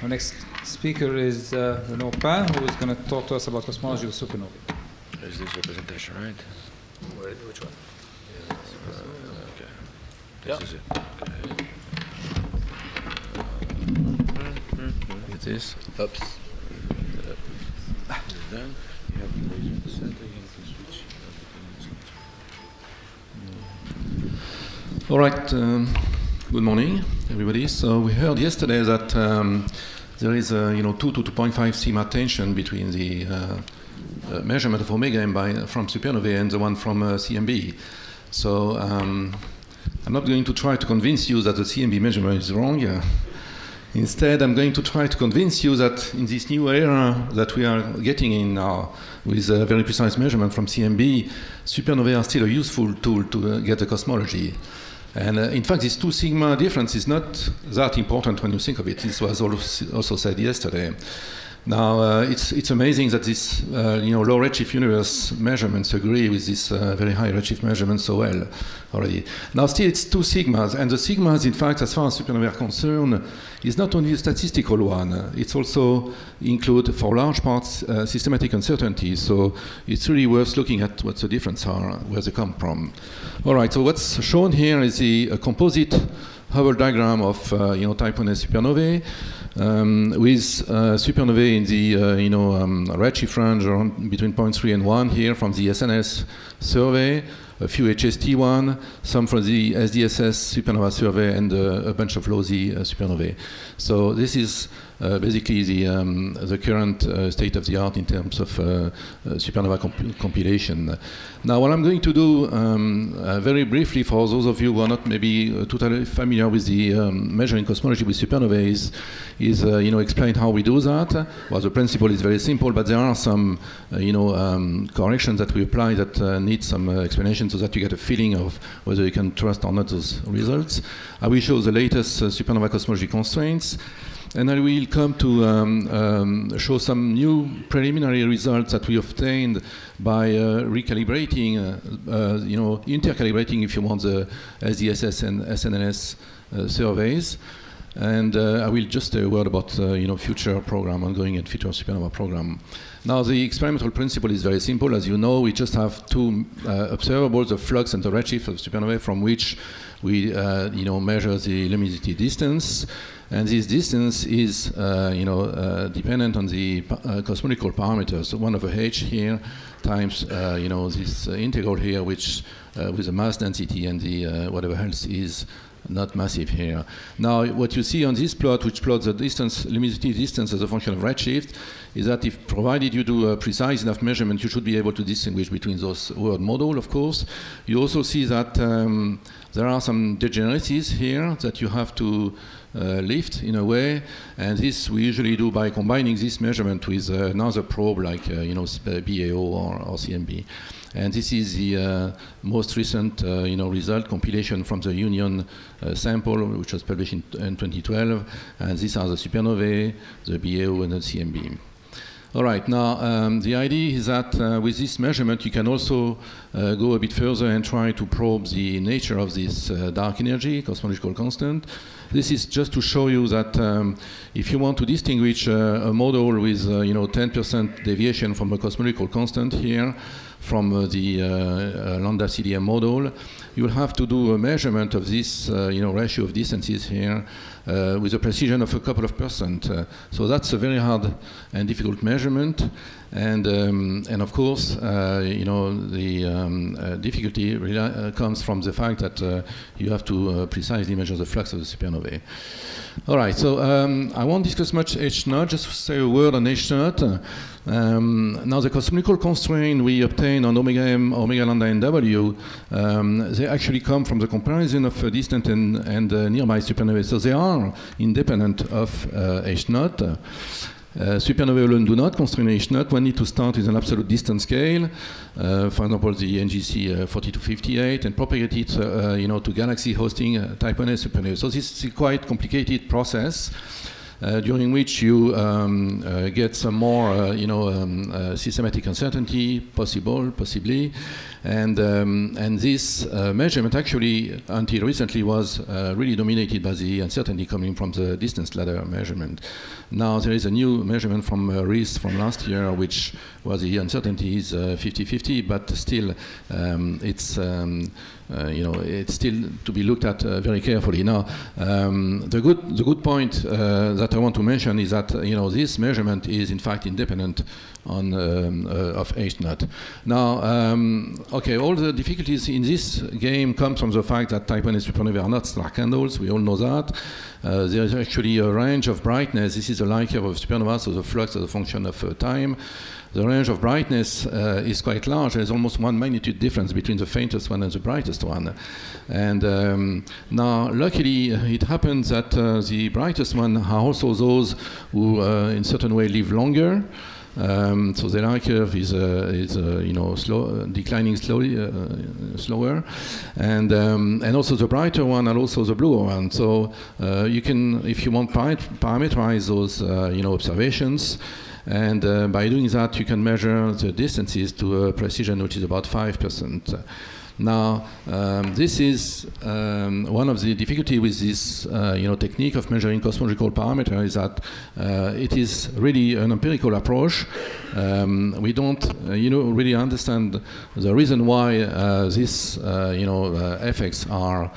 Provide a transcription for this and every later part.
Our next speaker is Noordwijk, who is going to talk to us about cosmology with supernovae. Is this your presentation, right? Which one? Okay. This is it. Okay. It is. Oops. Done. You have to place it in the center. You can switch. All right. Good morning, everybody. So we heard yesterday that there is a 2 to 2.5 sigma tension between the measurement of omega m from supernovae and the one from CMB. So I'm not going to try to convince you that the CMB measurement is wrong. Instead, I'm going to try to convince you that in this new era that we are getting in now, with a very precise measurement from CMB, supernovae are still a useful tool to get the cosmology. And in fact, this 2 sigma difference is not that important when you think of it. This was also said yesterday. Now, it's amazing that this low redshift universe measurements agree with this very high redshift measurement so well already. Now, still, it's 2 sigmas, and the sigmas, in fact, as far as supernovae are concerned, is not only a statistical one. It's also include, for large parts, systematic uncertainty. So it's really worth looking at what the differences are, where they come from. All right. So what's shown here is the composite Hubble diagram of type 1s supernovae. With supernovae in the redshift range around between 0.3 and 1 here from the SNS survey, a few HST1, some from the SDSS supernova survey, and a bunch of low Z supernovae. So this is basically the current state of the art in terms of supernova compilation. Now, what I'm going to do very briefly for those of you who are not maybe totally familiar with the measuring cosmology with supernovae is explain how we do that. Well, the principle is very simple, but there are some corrections that we apply that need some explanation so that you get a feeling of whether you can trust or not those results. I will show the latest supernova cosmology constraints. And I will come to show some new preliminary results that we obtained by recalibrating, intercalibrating, if you want, the SDSS and SNNS surveys. And I will just say a word about future program, ongoing and future supernova program. Now, the experimental principle is very simple. As you know, we just have 2 observables, the flux and the redshift of supernovae, from which we measure the luminosity distance. And this distance is dependent on the cosmological parameters. So 1 over h here times this integral here, which with the mass density and the whatever else is not massive here. Now, what you see on this plot, which plots the distance, luminosity distance as a function of redshift, is that if provided you do a precise enough measurement, you should be able to distinguish between those word model, of course. You also see that there are some degeneracies here that you have to lift in a way, and this we usually do by combining this measurement with another probe like BAO or CMB. And this is the most recent result compilation from the Union sample, which was published in 2012. And these are the supernovae, the BAO, and the CMB. All right, now the idea is that with this measurement you can also go a bit further and try to probe the nature of this dark energy, cosmological constant. This is just to show you that if you want to distinguish a model with 10% deviation from a cosmological constant here from the lambda CDM model, you'll have to do a measurement of this ratio of distances here with a precision of a couple of percent. So that's a very hard and difficult measurement, and of course the difficulty comes from the fact that you have to precisely measure the flux of the supernovae. All right, so I won't discuss much H0, just to say a word on H0. Now, the cosmological constraint we obtain on omega m, omega lambda, and W, they actually come from the comparison of distant and nearby supernovae. So they are independent of H0. Supernovae alone do not constrain H0. One need to start with an absolute distance scale, for example, the NGC 4258, and propagate it to galaxy hosting type 1s supernovae. So this is a quite complicated process. during which you get some more, systematic uncertainty, possibly, and this measurement actually, until recently, was really dominated by the uncertainty coming from the distance ladder measurement. Now there is a new measurement from Rees from last year, which was the uncertainty is 50-50, but still it's still to be looked at very carefully. Now, the good point that I want to mention is that this measurement is in fact independent on of H0. Now, okay, all the difficulties in this game come from the fact that type 1a supernovae are not star candles. We all know that. There is actually a range of brightness. This is the light curve of supernova, so the flux is a function of time. The range of brightness is quite large. There's almost 1 magnitude difference between the faintest one and the brightest one. And now, luckily, it happens that the brightest one are also those who, in certain way, live longer. So the light curve is declining slower, and also the brighter one and also the bluer one. So you can, if you want, parameterize those observations. And by doing that, you can measure the distances to a precision which is about 5%. Now, this is one of the difficulty with this, technique of measuring cosmological parameters is that it is really an empirical approach. We don't, really understand the reason why these, effects are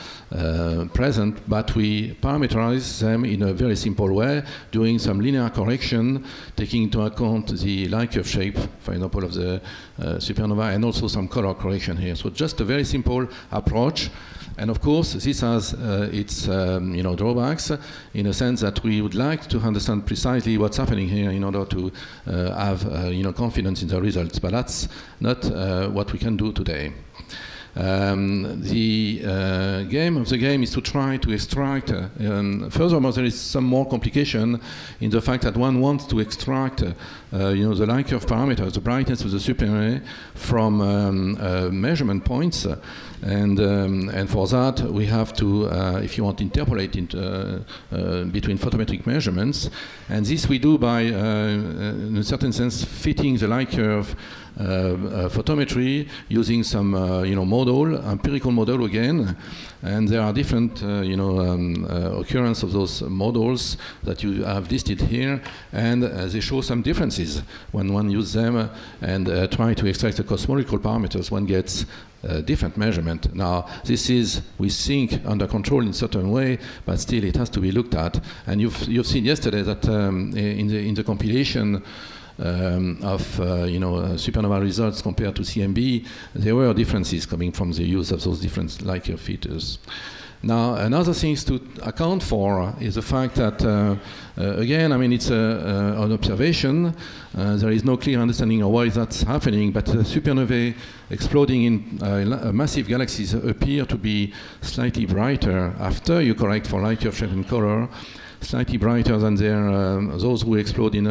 present, but we parameterize them in a very simple way, doing some linear correction, taking into account the light curve shape, for example, of the supernova, and also some color correction here. So just a very simple approach. And of course, this has its drawbacks in a sense that we would like to understand precisely what's happening here in order to have confidence in the results. But that's not what we can do today. The game of the game is to try to extract. Furthermore, there is some more complication in the fact that one wants to extract, the light curve parameters, the brightness of the supernovae, from measurement points, and for that we have to, if you want, interpolate into, between photometric measurements, and this we do by, in a certain sense, fitting the light curve photometry using some empirical model again, and there are different occurrence of those models that you have listed here, and they show some differences when one uses them and try to extract the cosmological parameters. One gets different measurement. Now, this is, we think, under control in certain way, but still it has to be looked at. And you've seen yesterday that in the compilation of supernova results compared to CMB, there were differences coming from the use of those different light curve filters. Now, another thing to account for is the fact that, again, I mean, it's an observation. There is no clear understanding of why that's happening, but supernovae exploding in massive galaxies appear to be slightly brighter after you correct for light curve shape and color, slightly brighter than those who explode in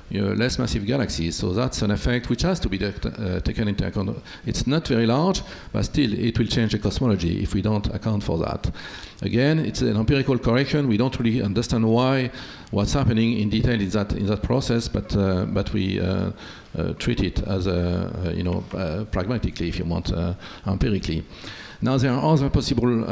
less massive galaxies. So that's an effect which has to be taken into account. It's not very large, but still it will change the cosmology if we don't account for that. Again, it's an empirical correction. We don't really understand what's happening in detail in that process, but we treat it as pragmatically, if you want, empirically. Now, there are other possible,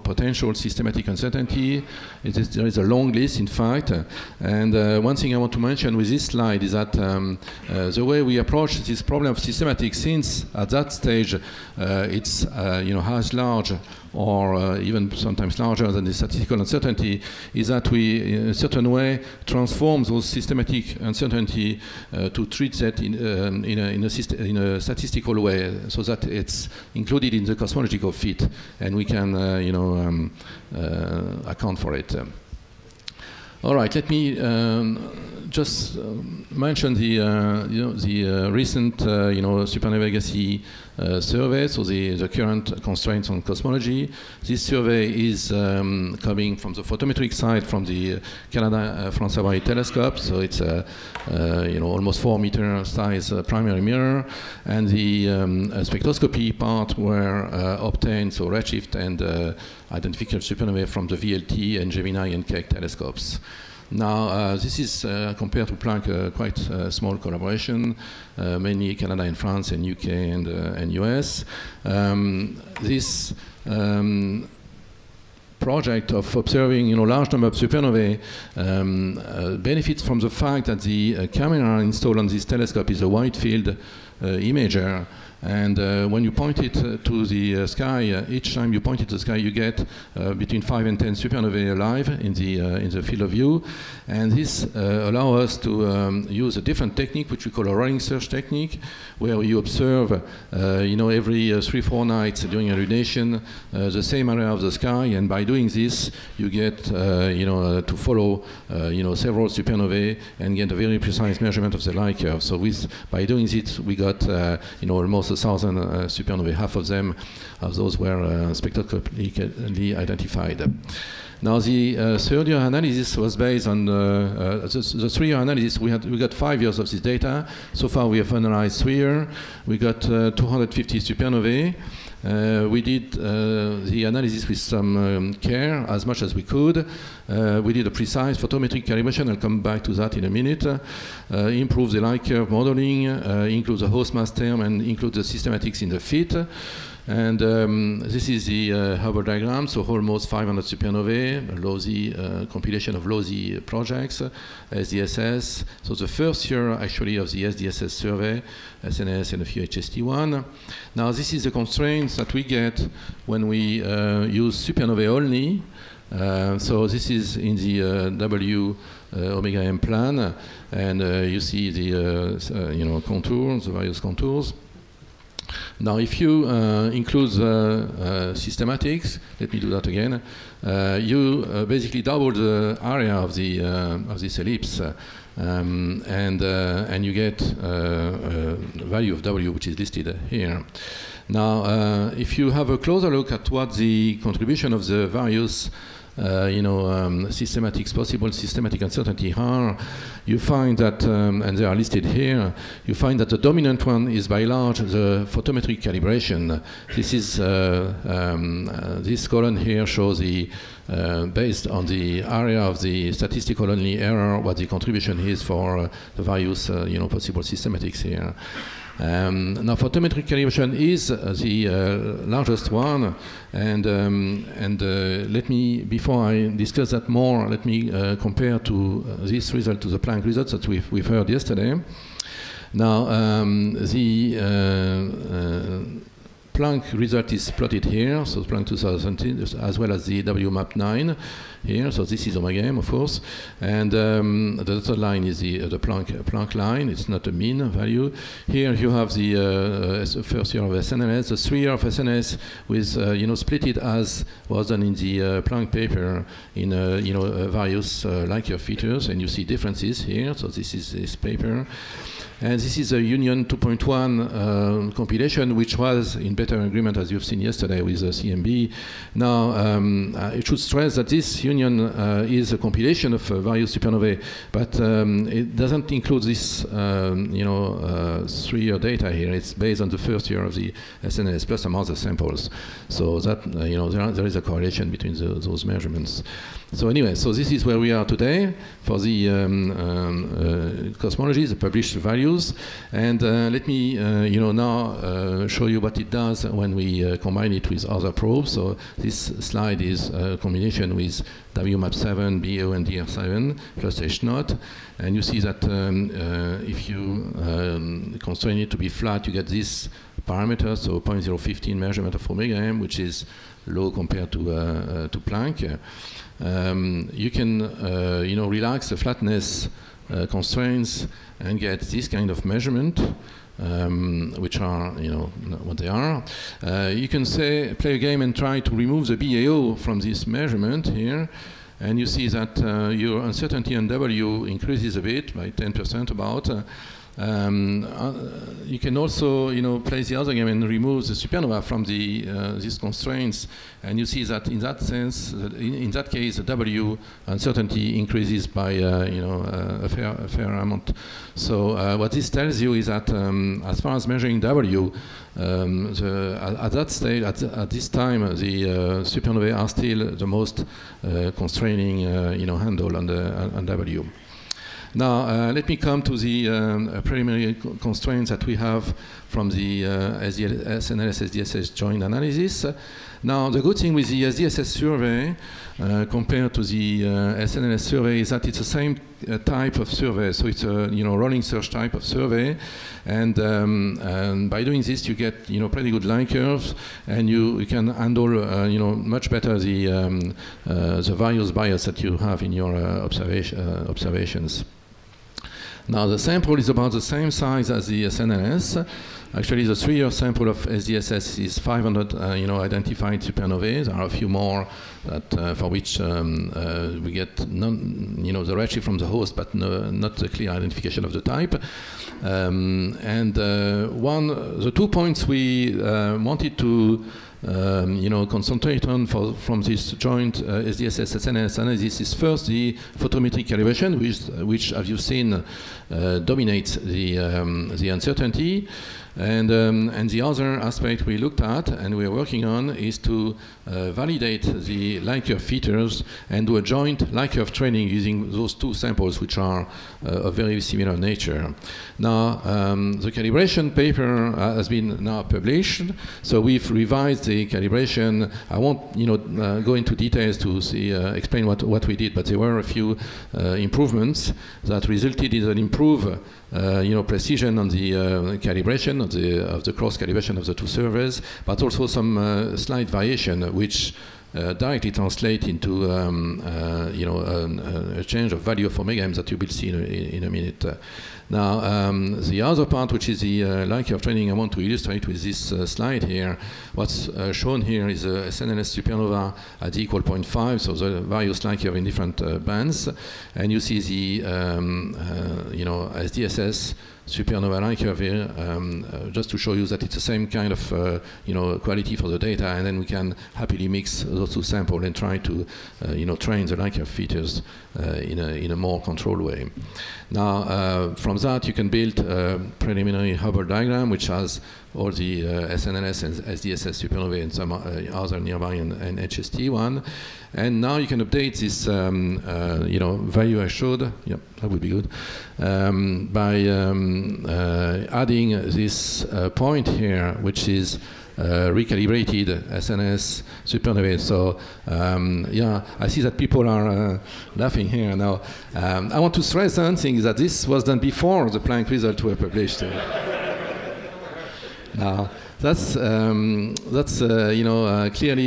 potential systematic uncertainty. There is a long list, in fact. And one thing I want to mention with this slide is that the way we approach this problem of systematic, since at that stage it's as large or even sometimes larger than the statistical uncertainty, is that we, in a certain way, transform those systematic uncertainty to treat that in a statistical way, so that it's included in the cosmological fit, and we can, account for it. All right, let me just mention the recent supernova legacy survey, so the current constraints on cosmology. This survey is coming from the photometric side, from the Canada France-Hawaii telescope, so it's a almost 4-meter size primary mirror, and the spectroscopy part were obtained, so redshift and identification supernovae from the VLT and Gemini and Keck telescopes. Now, this is compared to Planck quite a small collaboration, mainly Canada and France and UK and US. This project of observing large number of supernovae benefits from the fact that the camera installed on this telescope is a wide field imager. And when you point it to the sky, each time you point it to the sky, you get between 5 and 10 supernovae alive in the field of view. And this allows us to use a different technique, which we call a rolling search technique, where you observe, every 3-4 nights during illumination, the same area of the sky. And by doing this, you get, to follow, several supernovae and get a very precise measurement of the light curve. So by doing this, we got, almost 1,000 supernovae. Half of those were spectroscopically identified. Now, the third-year analysis was based on the 3-year analysis. We got 5 years of this data. So far, we have analyzed 3 years. We got 250 supernovae. We did the analysis with some care, as much as we could. We did a precise photometric calibration. I'll come back to that in a minute. Improve the light curve modeling, include the host mass term, and include the systematics in the fit. And this is the Hubble diagram, so almost 500 supernovae, low-Z compilation of low-Z projects, SDSS. So the first year, actually, of the SDSS survey, SNS and a few HST1. Now, this is the constraints that we get when we use supernovae only. So this is in the W omega M plan, and you see the contours, the various contours. Now, if you include systematics, let me do that again. You basically double the area of this ellipse, and you get a value of W, which is listed here. Now, if you have a closer look at what the contribution of the various possible systematic uncertainty are, you find that, and they are listed here, you find that the dominant one is by large the photometric calibration. This is, this column here shows the, based on the area of the statistical only error, what the contribution is for the various, possible systematics here. Now, photometric calibration is the largest one, and let me, before I discuss that more, let me compare to this result to the Planck results that we've heard yesterday. Now, the Planck result is plotted here, so Planck 2000, as well as the WMAP 9 here. So this is omega M, of course, and the dotted line is the Planck line. It's not a mean value. Here you have the first year of SNS, the 3 year of SNS with split it as was done in the Planck paper in various light curve features, and you see differences here. So this is this paper. And this is a Union 2.1 compilation, which was in better agreement, as you've seen yesterday, with the CMB. Now, it should stress that this Union is a compilation of various supernovae, but it doesn't include this, 3-year data here. It's based on the first year of the SNS, plus some other samples. So that, there is a correlation between those measurements. So anyway, so this is where we are today for the cosmology, the published values. And let me, now show you what it does when we combine it with other probes. So this slide is a combination with WMAP 7, BO, and DR7 plus H0. And you see that if you constrain it to be flat, you get this parameter, so 0.015 measurement of omega M, which is low compared to Planck. You can, relax the flatness constraints and get this kind of measurement, which are, what they are. You can play a game and try to remove the BAO from this measurement here, and you see that your uncertainty on W increases a bit by 10% about. You can also, play the other game and remove the supernova from these constraints, and you see that in that sense, in that case, the W uncertainty increases by a fair amount. So what this tells you is that as far as measuring W, at that stage, at this time, the supernovae are still the most constraining, handle on W. Now, let me come to the preliminary constraints that we have from the SNLS-SDSS joint analysis. Now, the good thing with the SDSS survey compared to the SNLS survey is that it's the same type of survey. So it's a rolling search type of survey, and by doing this, you get pretty good line curves, and you can handle much better the various bias that you have in your observations. Now, the sample is about the same size as the SNLS. Actually, the 3-year sample of SDSS is 500 identified supernovae. There are a few more that, for which we get the redshift from the host, but not the clear identification of the type. The 2 points we wanted to concentrate on from this joint SDSS-SNLS analysis is first the photometric calibration, which as you've seen, dominates the uncertainty. And the other aspect we looked at and we are working on is to validate the line curve features and do a joint line curve training using those two samples, which are of very similar nature. Now, the calibration paper has been now published, so we've revised the calibration. I won't go into details to explain what we did, but there were a few improvements that resulted in an improved precision on the calibration of the cross calibration of the two servers, but also some slight variation, which directly translate into a change of value of omega m that you will see in a minute. Now, the other part, which is the line curve training, I want to illustrate with this slide here. What's shown here is a SNLS supernova at equal 0.5, so the various line curve in different bands, and you see the SDSS supernova line curve here, just to show you that it's the same kind of quality for the data, and then we can happily mix those two samples and try to train the line curve features in a more controlled way. Now, from that you can build a preliminary Hubble diagram which has all the SNLS and SDSS supernovae and some other nearby and HST one. And now you can update this value I showed. Yep, that would be good. By adding this point here, which is recalibrated SNS supernovae. So I see that people are laughing here now. I want to stress something, that this was done before the Planck results were published. Now, that's clearly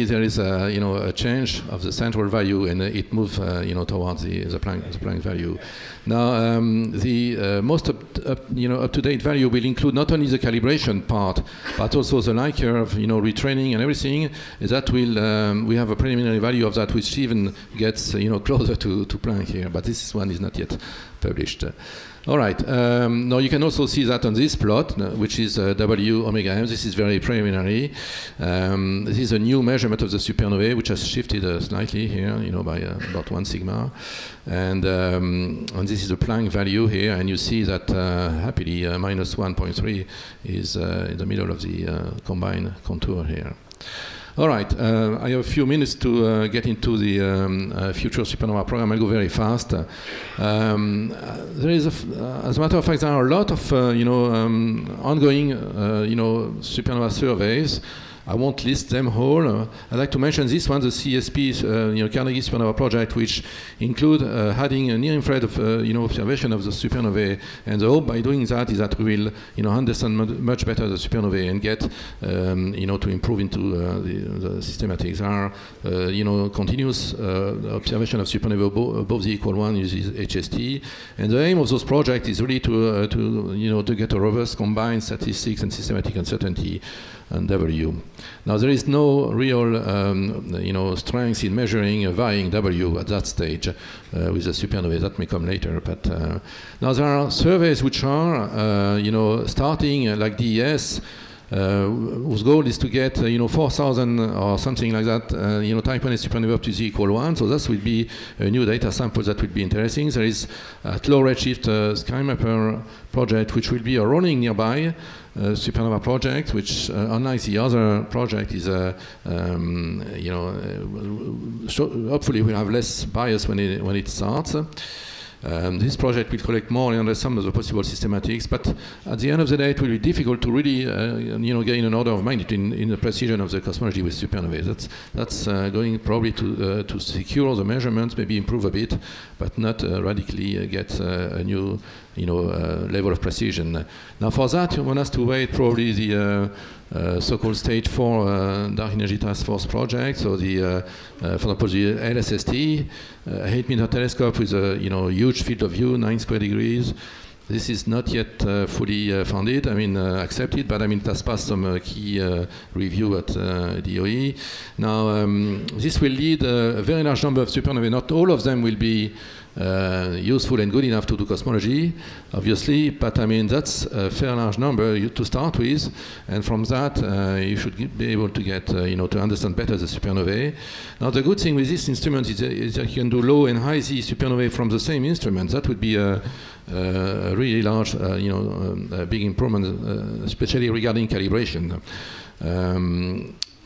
there is a change of the central value, and it moves towards the Planck value. Now, the most up-to-date value will include not only the calibration part, but also the line curve, retraining and everything. That will we have a preliminary value of that, which even gets closer to Planck here. But this one is not yet published. All right. Now you can also see that on this plot, which is W omega m. This is very preliminary. This is a new measurement of the supernovae, which has shifted slightly here, by about 1 sigma. And this is the Planck value here, and you see that happily minus 1.3 is in the middle of the combined contour here. All right, I have a few minutes to get into the future supernova program. I'll go very fast. There is, as a matter of fact, there are a lot of ongoing supernova surveys. I won't list them all. I'd like to mention this one, the CSP, Carnegie Supernova Project, which include adding a near-infrared observation of the supernovae. And the hope by doing that is that we will, understand much better the supernovae and get, to improve into the systematics. There are, continuous observation of supernovae above the equal one uses HST. And the aim of those projects is really to get a robust combined statistics and systematic uncertainty and W. Now there is no real strength in measuring a varying W at that stage with the supernovae. That may come later. But now there are surveys which are starting like DES, whose goal is to get 4,000 or something like that type 1a supernova up to z equal 1. So that will be a new data sample that will be interesting. There is a low redshift SkyMapper project which will be a running nearby supernova project, which unlike the other project is hopefully will have less bias when it starts. This project will collect more and understand some of the possible systematics, but at the end of the day, it will be difficult to really, gain an order of magnitude in the precision of the cosmology with supernovae. That's going probably to secure the measurements, maybe improve a bit, but not radically get a new, level of precision. Now, for that, one has to wait probably the so-called Stage 4 Dark Energy Task Force project. So the, for example, the LSST, 8-meter telescope with a huge field of view, 9 square degrees. This is not yet fully funded. Accepted, but it has passed some key review at DOE. Now, this will lead a very large number of supernovae. Not all of them will be useful and good enough to do cosmology, obviously, but that's a fair large number to start with, and from that you should be able to get, to understand better the supernovae. Now, the good thing with this instrument is that you can do low and high Z supernovae from the same instrument. That would be a really large, a big improvement, especially regarding calibration.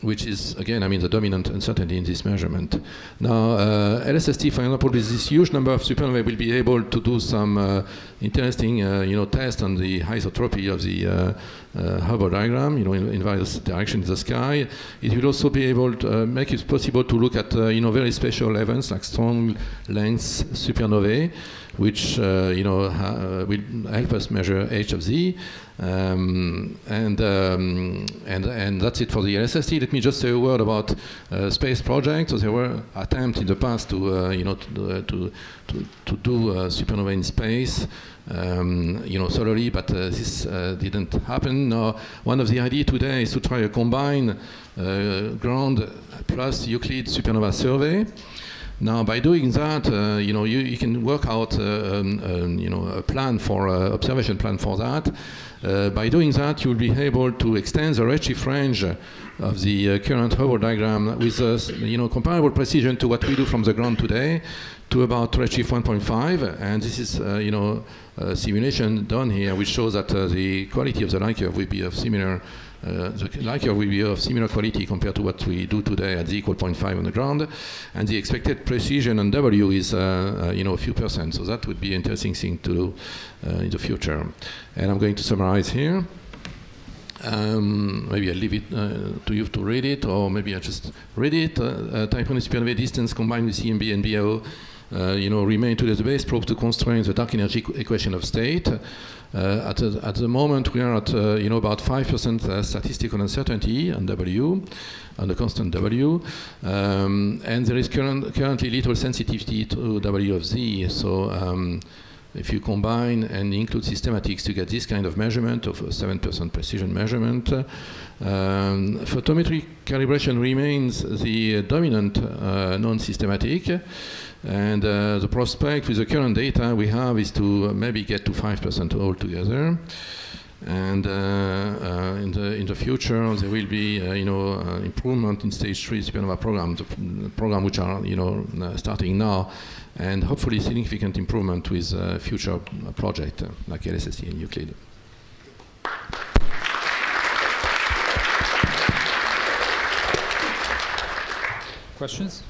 Which is, again, the dominant uncertainty in this measurement. Now, LSST, for example, with this huge number of supernovae, will be able to do some interesting, tests on the isotropy of the Hubble diagram, in various directions in the sky. It will also be able to make it possible to look at, very special events like strong length supernovae, which will help us measure h of z. And that's it for the LSST. Let me just say a word about space projects. So there were attempts in the past to do supernova in space, solely, but this didn't happen. Now, one of the ideas today is to try to combine ground plus Euclid supernova survey. Now, by doing that, you can work out, a plan for observation plan for that. By doing that, you'll be able to extend the redshift range of the current Hubble diagram with, comparable precision to what we do from the ground today, to about redshift 1.5. And this is, a simulation done here, which shows that the quality of the light curve will be of similar. The light curve will be of similar quality compared to what we do today at z equal 0.5 on the ground, and the expected precision on W is a few percent. So that would be an interesting thing to do in the future. And I'm going to summarize here. Maybe I'll leave it to you to read it, or maybe I'll just read it. Type 1 supernova distance combined with CMB and BAO, remain to the base probe to constrain the dark energy equation of state. At the moment, we are at about 5% statistical uncertainty on W, on the constant W, and there is currently little sensitivity to W of Z. So if you combine and include systematics to get this kind of measurement of 7% precision measurement, photometry calibration remains the dominant non-systematic. And the prospect with the current data we have is to maybe get to 5% altogether. And in the future, there will be improvement in stage 3 supernova programs, the program which are starting now, and hopefully significant improvement with future project like LSST and Euclid. Questions?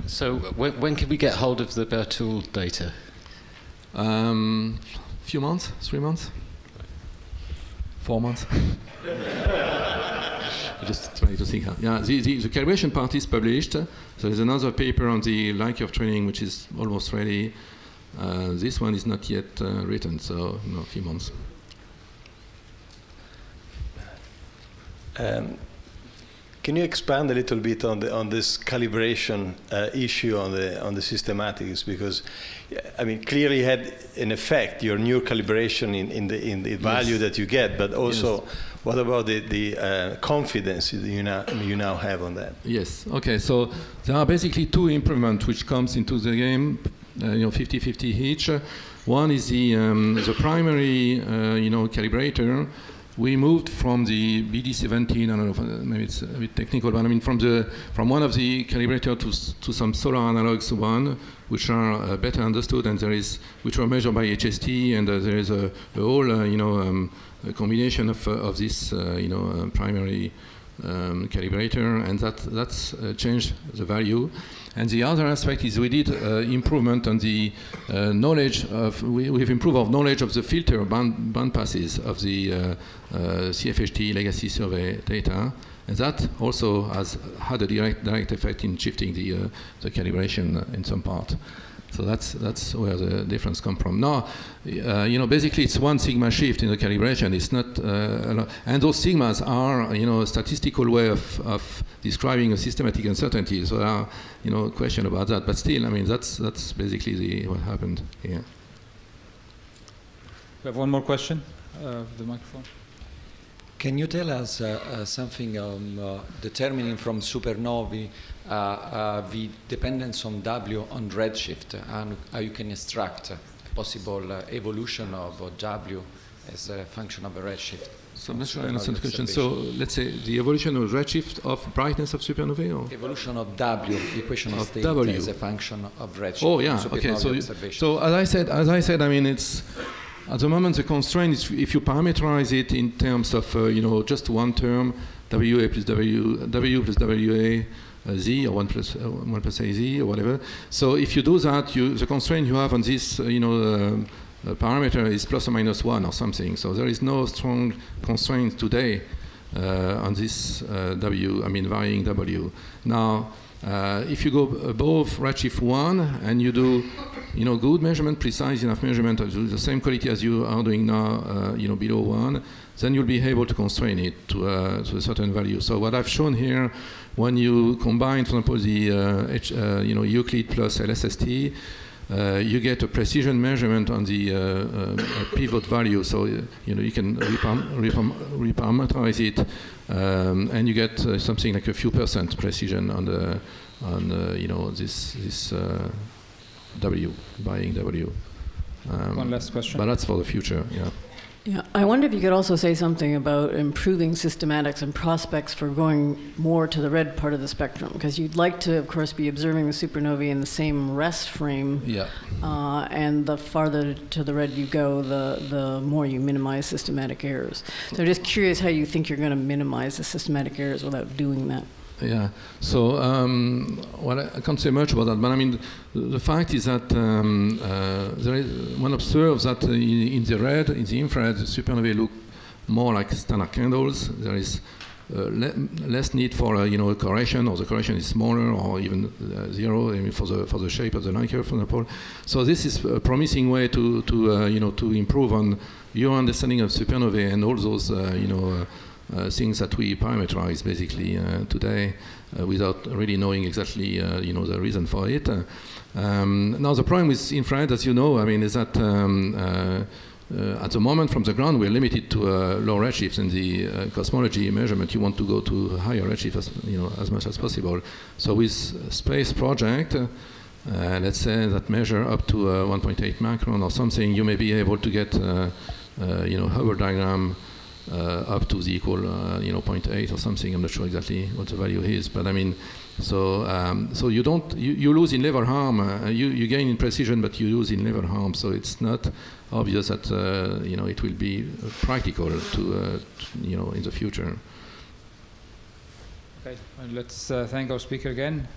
So when can we get hold of the Bertoul data? Few months, 3 months, 4 months. Just trying to think. Yeah, the calibration part is published. So there's another paper on the light curve training, which is almost ready. This one is not yet written, so a few months. Can you expand a little bit on this calibration issue on the systematics? Because, I mean, clearly had an effect, your new calibration in the value that you get, but also what about the confidence that you now have on that? Yes. Okay. So there are basically two improvements which comes into the game, 50-50 each. One is the primary, calibrator. We moved from the BD17. I don't know if maybe it's a bit technical, but I mean from one of the calibrators to some solar analogs one, which are better understood, and which are measured by HST, and there is a whole a combination of this primary calibrator, and that's changed the value. And the other aspect is we did improvement on the knowledge of, we've improved our knowledge of the filter band passes of the CFHT legacy survey data. And that also has had a direct effect in shifting the calibration in some part. So that's where the difference comes from. Now, basically it's one sigma shift in the calibration. It's not, and those sigmas are, a statistical way of describing a systematic uncertainty. So there are, question about that. But still, I mean, that's basically what happened here. We have one more question. The microphone. Can you tell us something on determining from supernovae the dependence on W on redshift, and how you can extract possible evolution of W as a function of a redshift? So I'm not sure I understand the question. So let's say the evolution of redshift of brightness of supernovae, or evolution of W, the equation of state W as a function of redshift. Oh yeah, okay. So as I said, I mean it's. At the moment, the constraint is if you parameterize it in terms of, just one term, WA plus W plus WA Z, or 1 plus AZ, or whatever. So if you do that, the constraint you have on this, parameter is plus or minus 1 or something. So there is no strong constraint today on this varying W. Now, if you go above redshift 1 and you do good measurement, precise enough measurement of the same quality as you are doing now, below 1, then you'll be able to constrain it to a certain value. So what I've shown here, when you combine, for example, the Euclid plus LSST, you get a precision measurement on the pivot value. So you can reparameterize it, and you get something like a few % precision on this W, buying W. One last question. But that's for the future, yeah. Yeah, I wonder if you could also say something about improving systematics and prospects for going more to the red part of the spectrum, because you'd like to, of course, be observing the supernovae in the same rest frame. Yeah. And the farther to the red you go, the more you minimize systematic errors. So I'm just curious how you think you're going to minimize the systematic errors without doing that. Yeah. So I can't say much about that, but I mean, the fact is that one observes that in the red, in the infrared, the supernovae look more like standard candles. There is less need for a correction, or the correction is smaller, or even zero. I mean, for the shape of the line curve, for example. So this is a promising way to improve on your understanding of supernovae and all those things that we parameterize basically today without really knowing exactly the reason for it. Now the problem with infrared, as you know, I mean, is that at the moment from the ground we're limited to low redshift. In the cosmology measurement, you want to go to higher redshift as much as possible. So with space project, let's say that measure up to 1.8 macron or something, you may be able to get Hubble diagram up to the equal 0.8 or something. I'm not sure exactly what the value is, but I mean, so you lose in level harm. You gain in precision, but you lose in level harm. So it's not obvious that it will be practical to in the future. Okay, and let's thank our speaker again.